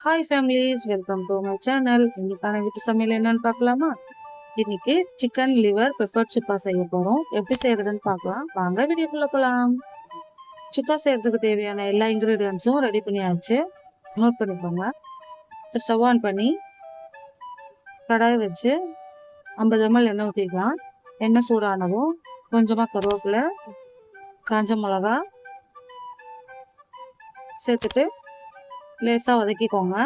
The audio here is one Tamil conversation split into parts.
Hi families, welcome to my channel. இன்னைக்கான வீட்டு சமையல் என்னன்னு பார்க்கலாமா? இன்னைக்கு சிக்கன் லிவர் பெப்பர் சுக்கா செய்ய போகிறோம். எப்படி செய்யறதுன்னு பார்க்கலாம். வாங்க வீடியோக்குள்ள போகலாம். சுக்கா செய்யறதுக்கு தேவையான எல்லா இன்க்ரீடியன்ஸும் ரெடி பண்ணியாச்சு. நோட் பண்ணிக்கோங்க. ஸ்டவ் ஆன் பண்ணி கடாய் வச்சு 50 ml எண்ணெய் ஊற்றிக்கலாம். எண்ணெய் சூடானதும் கொஞ்சமாக கருவேப்பிலை, காஞ்ச மிளகா சேர்த்துட்டு லேசாக வதக்கிக்கோங்க.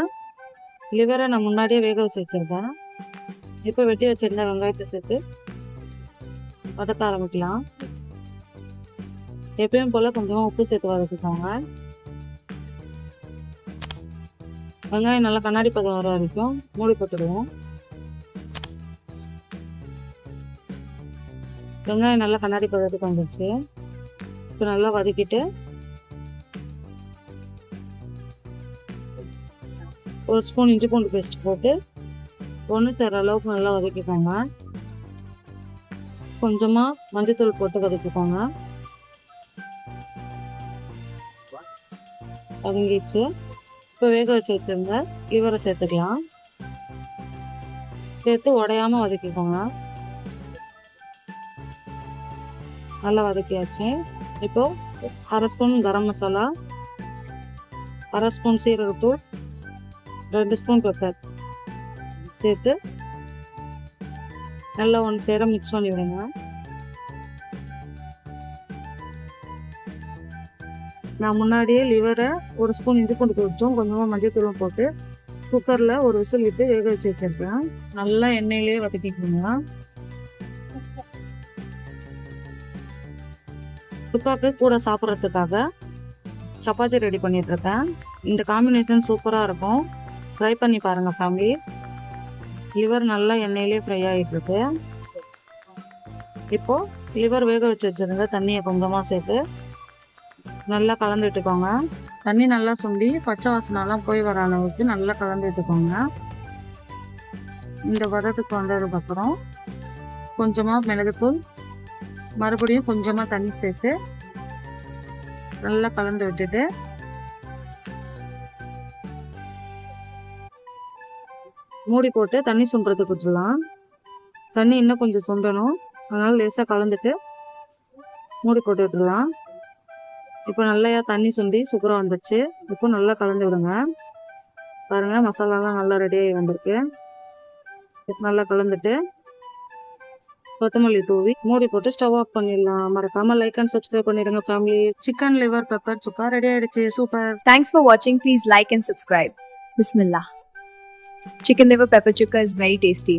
லிவரை நான் முன்னாடியே வேக வச்சு வச்சுருக்கேன். இப்போ வெட்டி வச்சுருந்த வெங்காயத்தை சேர்த்து வதக்க ஆரம்பிக்கலாம். எப்பயும் போல் கொஞ்சமாக உப்பு சேர்த்து வதக்கிக்கோங்க. வெங்காயம் நல்லா கண்ணாடி பதம் வர வரைக்கும் மூடி போட்டுடுவோம். வெங்காயம் நல்லா கண்ணாடி பதத்துக்கு வந்துடுச்சு. இப்போ நல்லா வதக்கிட்டு ஒரு ஸ்பூன் இஞ்சி பூண்டு பேஸ்ட் போட்டு ஒன்று சேர்ற அளவுக்கு நல்லா வதக்கிக்கோங்க. கொஞ்சமாக மஞ்சத்தூள் போட்டு வதக்கிக்கோங்க. வதங்கிச்சு. இப்போ வேக வச்சு வச்சுருந்த லிவரை சேர்த்துக்கலாம். சேர்த்து உடையாமல் வதக்கிக்கோங்க. நல்லா வதக்கியாச்சு. இப்போது அரை ஸ்பூன் கரம் மசாலா, அரை ஸ்பூன் சீரகத்தூள், 2 ஸ்பூன் பெப்பர் சேர்த்து நல்லா ஒன்று சேர மிக்ஸ் பண்ணி விடுங்க. நான் முன்னாடியே லிவரை ஒரு ஸ்பூன் இஞ்சி பூண்டு பேஸ்ட்டும் கொஞ்சமாக மஞ்சள் தூளும் போட்டு குக்கரில் ஒரு விசில் விட்டு வேக வச்சு வச்சுருக்கேன். நல்லா எண்ணெயிலே வதக்கிக்கோங்க. சுக்காக்கு கூட சாப்பிட்றதுக்காக சப்பாத்தி ரெடி பண்ணிட்டுருக்கேன். இந்த காம்பினேஷன் சூப்பராக இருக்கும். ட்ரை பண்ணி பாருங்கள் ஃபேமிலிஸ். லிவர் நல்லா எண்ணெயிலே ஃப்ரை ஆகிட்டுருக்கு. இப்போது லிவர் வேக வச்சு வச்சுருங்க. தண்ணியை கொஞ்சமாக சேர்த்து நல்லா கலந்து விட்டுக்கோங்க. தண்ணி நல்லா சுண்டி பச்சை வாசனைலாம் போய் வர அளவுக்கு நல்லா கலந்து விட்டுக்கோங்க. இந்த வதத்துக்கு வந்ததுக்கப்புறம் கொஞ்சமாக மிளகுத்தூள், மறுபடியும் கொஞ்சமாக தண்ணி சேர்த்து நல்லா கலந்து விட்டுட்டு மூடி போட்டு தண்ணி சுண்டுறதுக்கு விட்டுடலாம். தண்ணி இன்னும் கொஞ்சம் சுண்டணும். அதனால் லேசாக கலந்துட்டு மூடி போட்டு விட்டுடலாம். இப்போ நல்லா தண்ணி சுண்டி சூப்பராக வந்துடுச்சு. இப்போ நல்லா கலந்து விடுங்க. பாருங்கள், மசாலாலாம் நல்லா ரெடியாகி வந்திருக்கு. இப்போ நல்லா கலந்துட்டு கொத்தமல்லி தூவி மூடி போட்டு ஸ்டவ் ஆஃப் பண்ணிடலாம். மறக்காம லைக் அண்ட் சப்ஸ்கிரைப் பண்ணிடுங்க ஃபேமிலி. சிக்கன் லிவர் பெப்பர் சுக்கா ரெடி ஆயிடுச்சு. Super. Thanks for watching. Please like and subscribe. Bismillah. Chicken liver pepper chukka is very tasty.